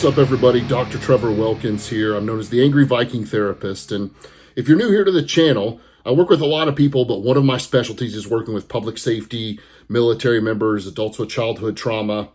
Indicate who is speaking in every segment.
Speaker 1: What's up, everybody? Dr. Trevor Wilkins here. I'm known as the Angry Viking Therapist. And if you're new here to the channel, I work with a lot of people, but one of my specialties is working with public safety, military members, adults with childhood trauma,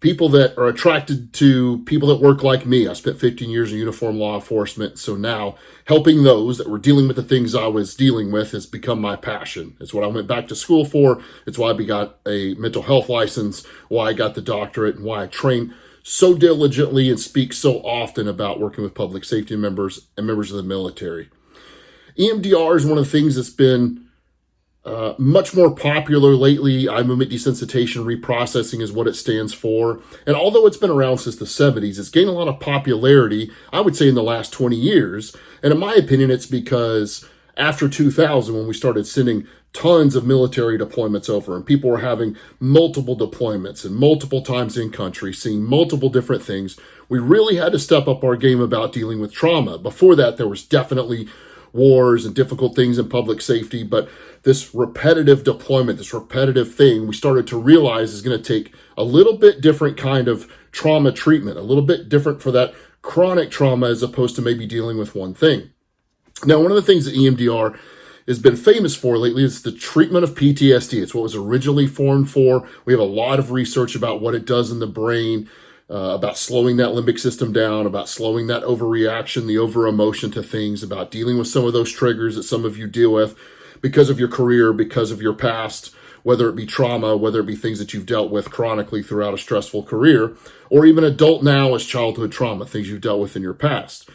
Speaker 1: people that are attracted to people that work like me. I spent 15 years in uniform law enforcement. So now helping those that were dealing with the things I was dealing with has become my passion. It's what I went back to school for. It's why I got a mental health license, why I got the doctorate, and why I train so diligently and speak so often about working with public safety members and members of the military. EMDR is one of the things that's been much more popular lately. Eye movement desensitization reprocessing is what it stands for. And although it's been around since the 70s, it's gained a lot of popularity, I would say, in the last 20 years. And in my opinion, it's because after 2000, when we started sending tons of military deployments over and people were having multiple deployments and multiple times in country, seeing multiple different things, we really had to step up our game about dealing with trauma. Before that, there was definitely wars and difficult things in public safety, but this repetitive deployment, this repetitive thing, we started to realize is going to take a little bit different kind of trauma treatment, a little bit different for that chronic trauma as opposed to maybe dealing with one thing. Now, one of the things that EMDR has been famous for lately is the treatment of PTSD. It's what was originally formed for. We have a lot of research about what it does in the brain, about slowing that limbic system down, about slowing that overreaction, the over emotion to things, about dealing with some of those triggers that some of you deal with because of your career, because of your past, whether it be trauma, whether it be things that you've dealt with chronically throughout a stressful career, or even adult now as childhood trauma, things you've dealt with in your past.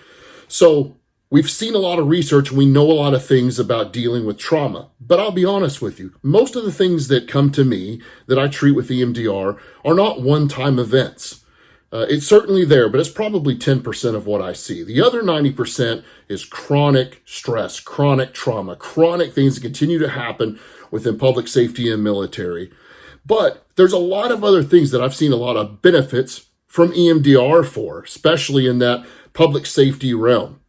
Speaker 1: So we've seen a lot of research and we know a lot of things about dealing with trauma. But I'll be honest with you, most of the things that come to me that I treat with EMDR are not one-time events. It's certainly there, but it's probably 10% of what I see. The other 90% is chronic stress, chronic trauma, chronic things that continue to happen within public safety and military. But there's a lot of other things that I've seen a lot of benefits from EMDR for, especially in that public safety realm.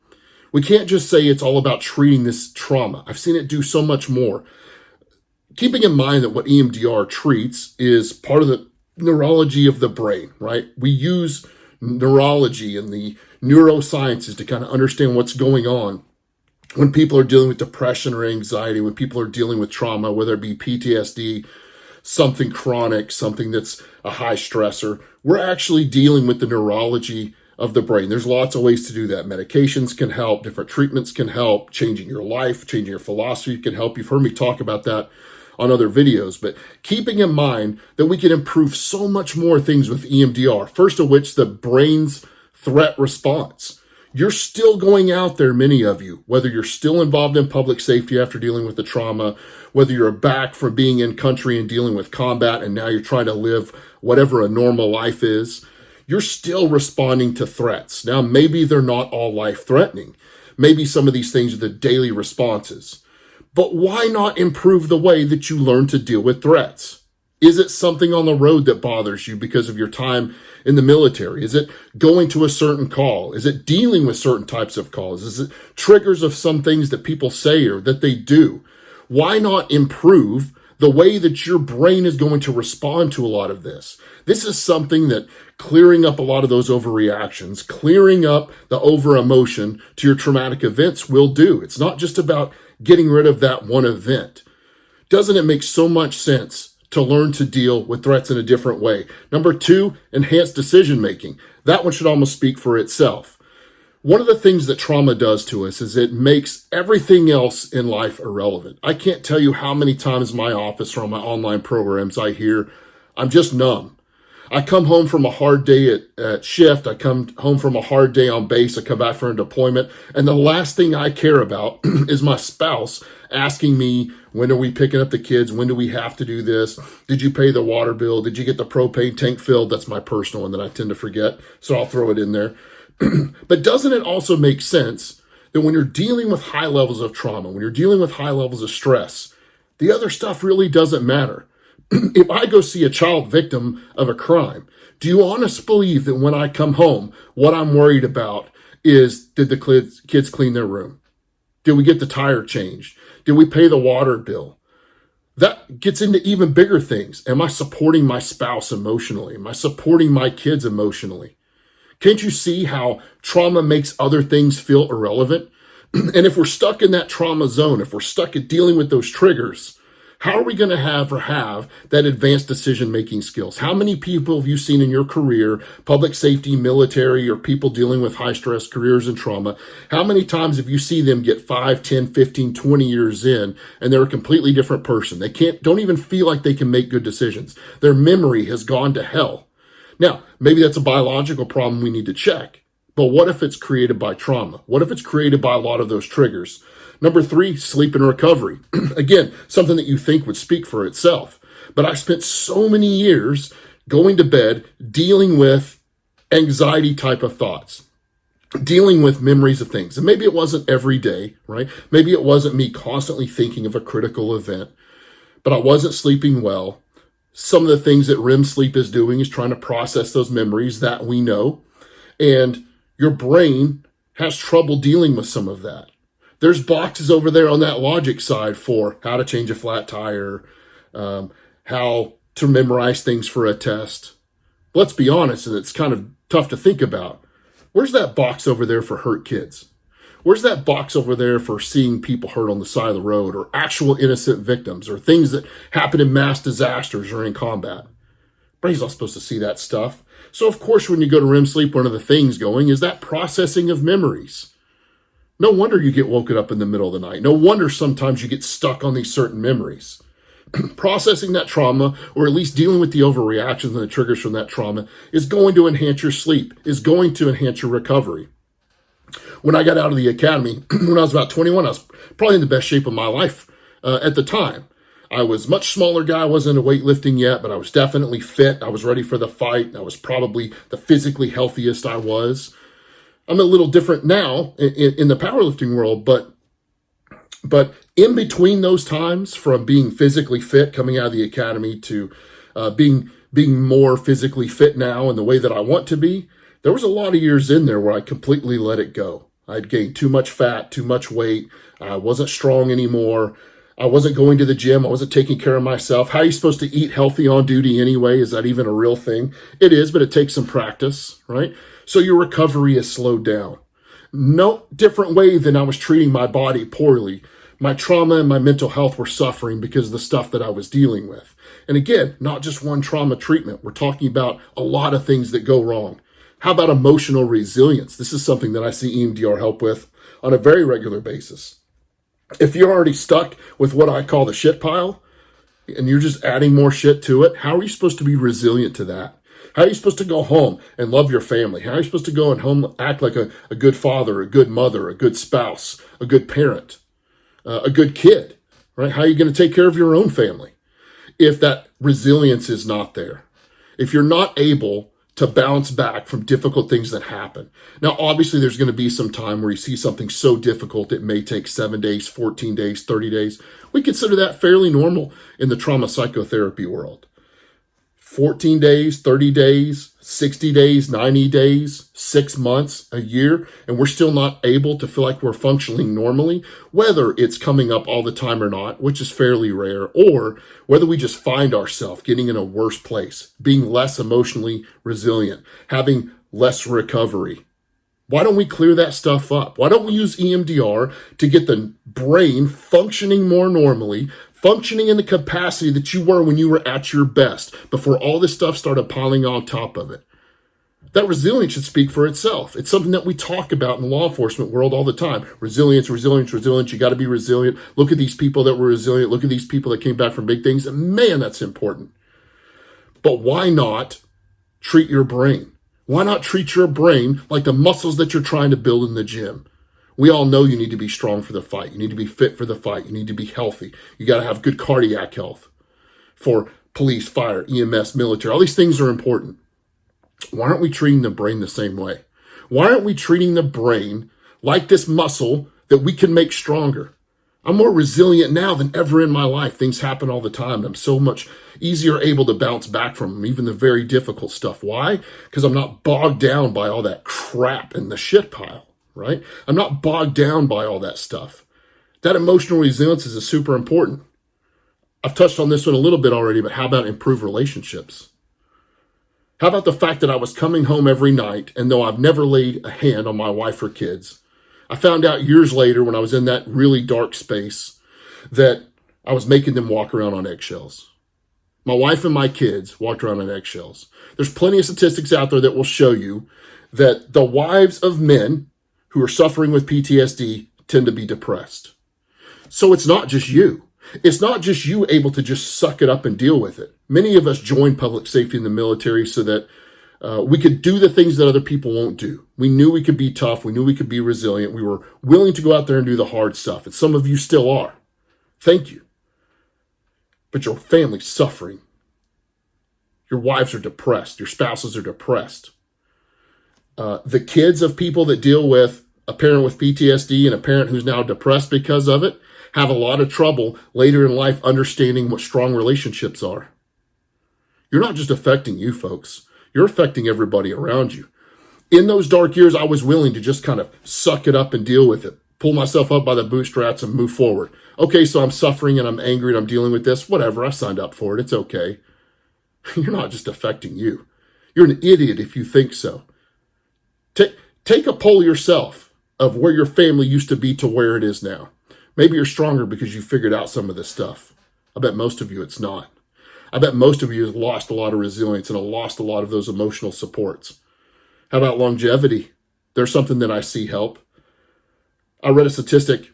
Speaker 1: We can't just say it's all about treating this trauma. I've seen it do so much more. Keeping in mind that what EMDR treats is part of the neurology of the brain, right? We use neurology and the neurosciences to kind of understand what's going on when people are dealing with depression or anxiety, when people are dealing with trauma, whether it be PTSD, something chronic, something that's a high stressor. We're actually dealing with the neurology of the brain. There's lots of ways to do that. Medications can help, different treatments can help, changing your life, changing your philosophy can help. You've heard me talk about that on other videos, but keeping in mind that we can improve so much more things with EMDR, first of which the brain's threat response. You're still going out there, many of you, whether you're still involved in public safety after dealing with the trauma, whether you're back from being in country and dealing with combat and now you're trying to live whatever a normal life is, you're still responding to threats. Now, maybe they're not all life-threatening. Maybe some of these things are the daily responses. But why not improve the way that you learn to deal with threats? Is it something on the road that bothers you because of your time in the military? Is it going to a certain call? Is it dealing with certain types of calls? Is it triggers of some things that people say or that they do? Why not improve the way that your brain is going to respond to a lot of this? This is something that clearing up a lot of those overreactions, clearing up the over emotion to your traumatic events will do. It's not just about getting rid of that one event. Doesn't it make so much sense to learn to deal with threats in a different way? Number two, enhanced decision making. That one should almost speak for itself. One of the things that trauma does to us is it makes everything else in life irrelevant. I can't tell you how many times in my office or on my online programs I hear, I'm just numb. I come home from a hard day at shift. I come home from a hard day on base. I come back from a deployment. And the last thing I care about is my spouse asking me, when are we picking up the kids? When do we have to do this? Did you pay the water bill? Did you get the propane tank filled? That's my personal one that I tend to forget. So I'll throw it in there. But doesn't it also make sense that when you're dealing with high levels of trauma, when you're dealing with high levels of stress, the other stuff really doesn't matter? If I go see a child victim of a crime, do you honestly believe that when I come home, what I'm worried about is, did the kids clean their room? Did we get the tire changed? Did we pay the water bill? That gets into even bigger things. Am I supporting my spouse emotionally? Am I supporting my kids emotionally? Can't you see how trauma makes other things feel irrelevant? And if we're stuck in that trauma zone, if we're stuck at dealing with those triggers, how are we going to have that advanced decision-making skills? How many people have you seen in your career, public safety, military, or people dealing with high-stress careers and trauma? How many times have you seen them get 5, 10, 15, 20 years in, and they're a completely different person? They don't even feel like they can make good decisions. Their memory has gone to hell. Now, maybe that's a biological problem we need to check. But what if it's created by trauma? What if it's created by a lot of those triggers? Number 3, sleep and recovery. Again, something that you think would speak for itself. But I spent so many years going to bed dealing with anxiety type of thoughts, dealing with memories of things. And maybe it wasn't every day, right? Maybe it wasn't me constantly thinking of a critical event, but I wasn't sleeping well. Some of the things that REM sleep is doing is trying to process those memories that we know. And your brain has trouble dealing with some of that. There's boxes over there on that logic side for how to change a flat tire, how to memorize things for a test. Let's be honest, and it's kind of tough to think about. Where's that box over there for hurt kids? Where's that box over there for seeing people hurt on the side of the road, or actual innocent victims, or things that happen in mass disasters or in combat? Brain's not supposed to see that stuff. So of course, when you go to REM sleep, one of the things going is that processing of memories. No wonder you get woken up in the middle of the night. No wonder sometimes you get stuck on these certain memories. Processing that trauma, or at least dealing with the overreactions and the triggers from that trauma, is going to enhance your sleep, is going to enhance your recovery. When I got out of the academy, when I was about 21, I was probably in the best shape of my life at the time. I was a much smaller guy. I wasn't into weightlifting yet, but I was definitely fit. I was ready for the fight. I was probably the physically healthiest I was. I'm a little different now in the powerlifting world, but in between those times, from being physically fit coming out of the academy to being more physically fit now in the way that I want to be, there was a lot of years in there where I completely let it go. I'd gained too much fat, too much weight. I wasn't strong anymore. I wasn't going to the gym. I wasn't taking care of myself. How are you supposed to eat healthy on duty anyway? Is that even a real thing? It is, but it takes some practice, right? So your recovery is slowed down. No different way than I was treating my body poorly. My trauma and my mental health were suffering because of the stuff that I was dealing with. And again, not just one trauma treatment. We're talking about a lot of things that go wrong. How about emotional resilience? This is something that I see EMDR help with on a very regular basis. If you're already stuck with what I call the shit pile, and you're just adding more shit to it, how are you supposed to be resilient to that? How are you supposed to go home and love your family? How are you supposed to go and home act like a good father, a good mother, a good spouse, a good parent, a good kid, right? How are you going to take care of your own family if that resilience is not there? If you're not able to bounce back from difficult things that happen. Now, obviously, there's going to be some time where you see something so difficult it may take 7 days, 14 days, 30 days. We consider that fairly normal in the trauma psychotherapy world. 14 days, 30 days, 60 days, 90 days, 6 months, a year, and we're still not able to feel like we're functioning normally, whether it's coming up all the time or not, which is fairly rare, or whether we just find ourselves getting in a worse place, being less emotionally resilient, having less recovery. Why don't we clear that stuff up? Why don't we use EMDR to get the brain functioning more normally, functioning in the capacity that you were when you were at your best, before all this stuff started piling on top of it? That resilience should speak for itself. It's something that we talk about in the law enforcement world all the time. Resilience, resilience, resilience. You got to be resilient. Look at these people that were resilient. Look at these people that came back from big things. And man, that's important. But why not treat your brain? Why not treat your brain like the muscles that you're trying to build in the gym? We all know you need to be strong for the fight. You need to be fit for the fight. You need to be healthy. You got to have good cardiac health for police, fire, EMS, military. All these things are important. Why aren't we treating the brain the same way? Why aren't we treating the brain like this muscle that we can make stronger? I'm more resilient now than ever in my life. Things happen all the time. I'm so much easier able to bounce back from them, even the very difficult stuff. Why? Because I'm not bogged down by all that crap in the shit pile, right? I'm not bogged down by all that stuff. That emotional resilience is super important. I've touched on this one a little bit already, but how about improved relationships? How about the fact that I was coming home every night, and though I've never laid a hand on my wife or kids, I found out years later when I was in that really dark space that I was making them walk around on eggshells. My wife and my kids walked around on eggshells. There's plenty of statistics out there that will show you that the wives of men who are suffering with PTSD tend to be depressed. So it's not just you. It's not just you able to just suck it up and deal with it. Many of us joined public safety in the military so that we could do the things that other people won't do. We knew we could be tough. We knew we could be resilient. We were willing to go out there and do the hard stuff. And some of you still are. Thank you. But your family's suffering. Your wives are depressed. Your spouses are depressed. The kids of people that deal with a parent with PTSD and a parent who's now depressed because of it have a lot of trouble later in life understanding what strong relationships are. You're not just affecting you, folks. You're affecting everybody around you. In those dark years, I was willing to just kind of suck it up and deal with it, pull myself up by the bootstraps and move forward. Okay, so I'm suffering and I'm angry and I'm dealing with this. Whatever, I signed up for it. It's okay. You're not just affecting you. You're an idiot if you think so. Take a poll yourself of where your family used to be to where it is now. Maybe you're stronger because you figured out some of this stuff. I bet most of you it's not. I bet most of you have lost a lot of resilience and have lost a lot of those emotional supports. How about longevity? There's something that I see help. I read a statistic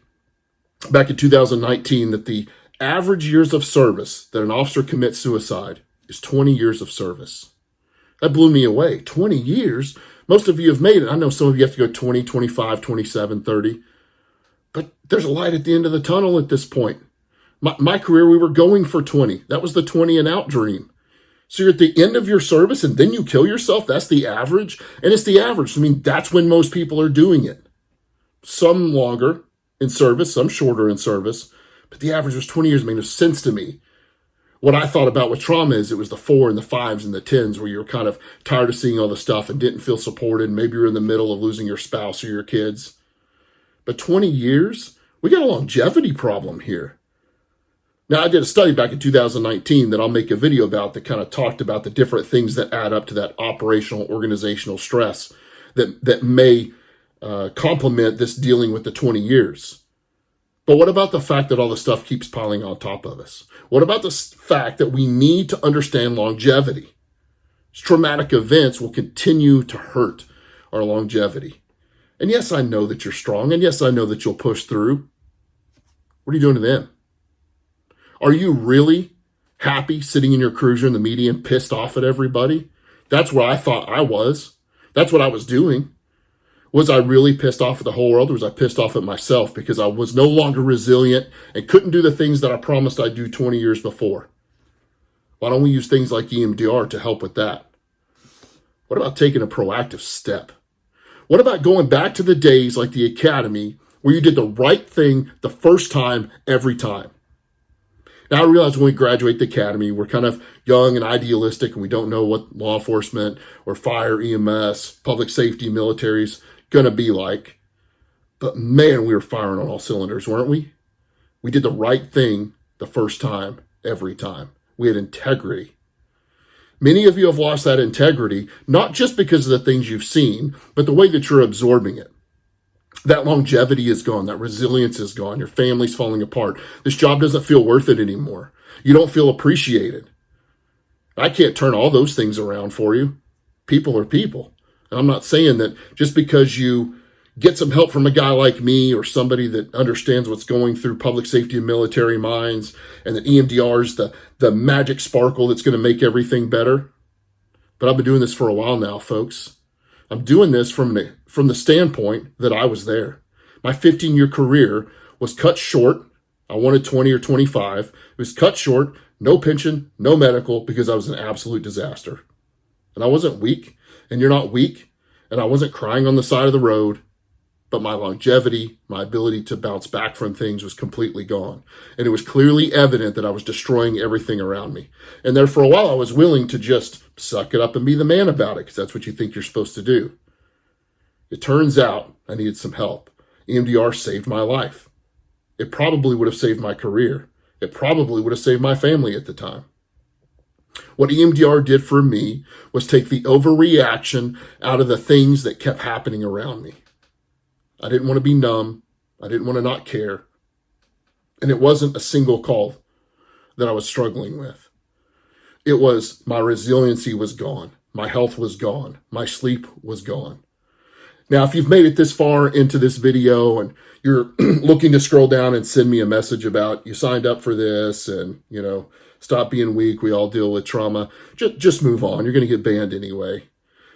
Speaker 1: back in 2019 that the average years of service that an officer commits suicide is 20 years of service. That blew me away. 20 years? Most of you have made it. I know some of you have to go 20, 25, 27, 30. But there's a light at the end of the tunnel at this point. My career, we were going for 20. That was the 20 and out dream. So you're at the end of your service and then you kill yourself? That's the average? And it's the average. I mean, that's when most people are doing it. Some longer in service, some shorter in service. But the average was 20 years. It made no sense to me. What I thought about with trauma is it was the 4 and the 5s and the 10s where you're kind of tired of seeing all the stuff and didn't feel supported. Maybe you're in the middle of losing your spouse or your kids. But 20 years, we got a longevity problem here. Now, I did a study back in 2019 that I'll make a video about that kind of talked about the different things that add up to that operational organizational stress that may complement this dealing with the 20 years. But what about the fact that all the stuff keeps piling on top of us? What about the fact that we need to understand longevity? Traumatic events will continue to hurt our longevity. And yes, I know that you're strong. And yes, I know that you'll push through. What are you doing to them? Are you really happy sitting in your cruiser in the median, pissed off at everybody? That's where I thought I was. That's what I was doing. Was I really pissed off at the whole world, or was I pissed off at myself because I was no longer resilient and couldn't do the things that I promised I'd do 20 years before? Why don't we use things like EMDR to help with that? What about taking a proactive step? What about going back to the days like the academy where you did the right thing the first time, every time? Now I realize when we graduate the academy, we're kind of young and idealistic and we don't know what law enforcement or fire, EMS, public safety, military is going to be like. But man, we were firing on all cylinders, weren't we? We did the right thing the first time, every time. We had integrity. Many of you have lost that integrity, not just because of the things you've seen, but the way that you're absorbing it. That longevity is gone. That resilience is gone. Your family's falling apart. This job doesn't feel worth it anymore. You don't feel appreciated. I can't turn all those things around for you. People are people. And I'm not saying that just because you get some help from a guy like me or somebody that understands what's going through public safety and military minds and that EMDR is the magic sparkle that's going to make everything better. But I've been doing this for a while now, folks. I'm doing this from the standpoint that I was there. My 15-year career was cut short. I wanted 20 or 25. It was cut short, no pension, no medical, because I was an absolute disaster. And I wasn't weak, and you're not weak, and I wasn't crying on the side of the road, but my longevity, my ability to bounce back from things was completely gone. And it was clearly evident that I was destroying everything around me. And there for a while, I was willing to just suck it up and be the man about it, because that's what you think you're supposed to do. It turns out I needed some help. EMDR saved my life. It probably would have saved my career. It probably would have saved my family at the time. What EMDR did for me was take the overreaction out of the things that kept happening around me. I didn't want to be numb. I didn't want to not care. And it wasn't a single call that I was struggling with. It was my resiliency was gone. My health was gone. My sleep was gone. Now, if you've made it this far into this video and you're looking to scroll down and send me a message about you signed up for this and, stop being weak, we all deal with trauma, just move on. You're going to get banned anyway.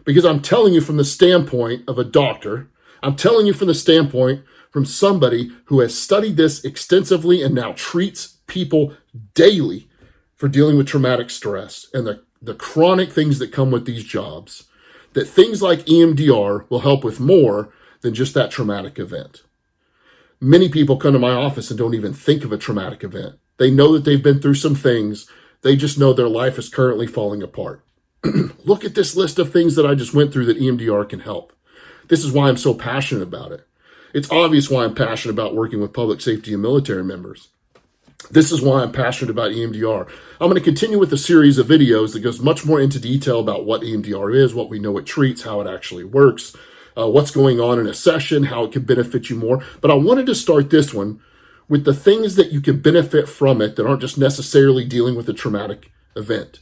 Speaker 1: Because I'm telling you from the standpoint of a doctor, I'm telling you from the standpoint from somebody who has studied this extensively and now treats people daily for dealing with traumatic stress and the chronic things that come with these jobs, that things like EMDR will help with more than just that traumatic event. Many people come to my office and don't even think of a traumatic event. They know that they've been through some things. They just know their life is currently falling apart. Look at this list of things that I just went through that EMDR can help. This is why I'm so passionate about it. It's obvious why I'm passionate about working with public safety and military members. This is why I'm passionate about EMDR. I'm going to continue with a series of videos that goes much more into detail about what EMDR is, what we know it treats, how it actually works, what's going on in a session, how it can benefit you more. But I wanted to start this one with the things that you can benefit from it that aren't just necessarily dealing with a traumatic event.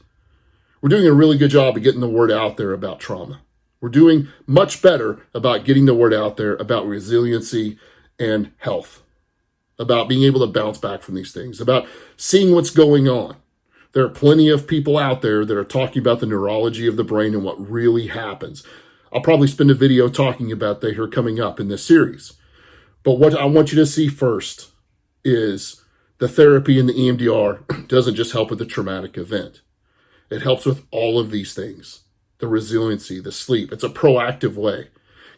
Speaker 1: We're doing a really good job of getting the word out there about trauma. We're doing much better about getting the word out there about resiliency and health, about being able to bounce back from these things, about seeing what's going on. There are plenty of people out there that are talking about the neurology of the brain and what really happens. I'll probably spend a video talking about that here coming up in this series. But what I want you to see first is the therapy in the EMDR doesn't just help with the traumatic event. It helps with all of these things. The resiliency, the sleep. It's a proactive way.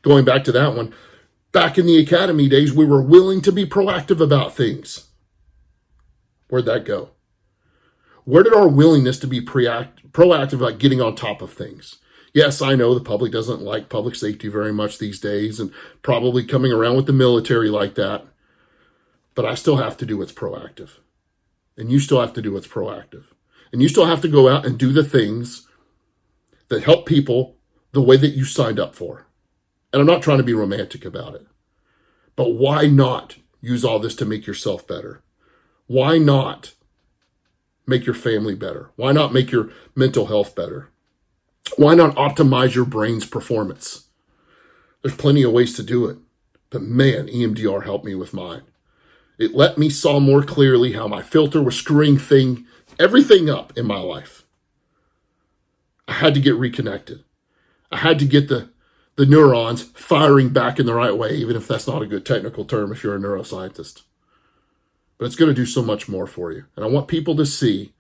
Speaker 1: Going back to that one, back in the academy days, we were willing to be proactive about things. Where'd that go? Where did our willingness to be proactive about getting on top of things? Yes, I know the public doesn't like public safety very much these days and probably coming around with the military like that. But I still have to do what's proactive. And you still have to do what's proactive. And you still have to go out and do the things that help people the way that you signed up for. And I'm not trying to be romantic about it. But why not use all this to make yourself better? Why not make your family better? Why not make your mental health better? Why not optimize your brain's performance? There's plenty of ways to do it. But man, EMDR helped me with mine. It let me saw more clearly how my filter was screwing everything up in my life. I had to get reconnected. I had to get the neurons firing back in the right way, even if that's not a good technical term if you're a neuroscientist. But it's going to do so much more for you. And I want people to see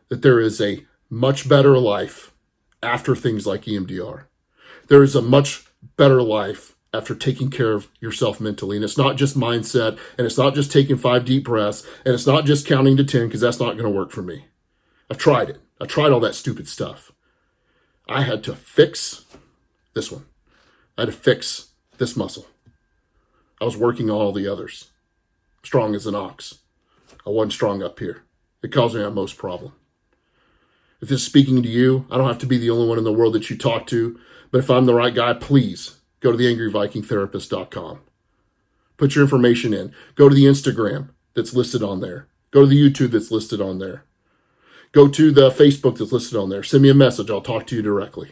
Speaker 1: that there is a much better life after things like EMDR. There is a much better life after taking care of yourself mentally. And it's not just mindset, and it's not just taking 5 deep breaths, and it's not just counting to 10, because that's not going to work for me. I've tried it. I tried all that stupid stuff. I had to fix this one. I had to fix this muscle. I was working on all the others. Strong as an ox. I wasn't strong up here. It caused me my most problem. If this is speaking to you, I don't have to be the only one in the world that you talk to, but if I'm the right guy, please go to the angryvikingtherapist.com. Put your information in. Go to the Instagram that's listed on there. Go to the YouTube that's listed on there. Go to the Facebook that's listed on there. Send me a message. I'll talk to you directly.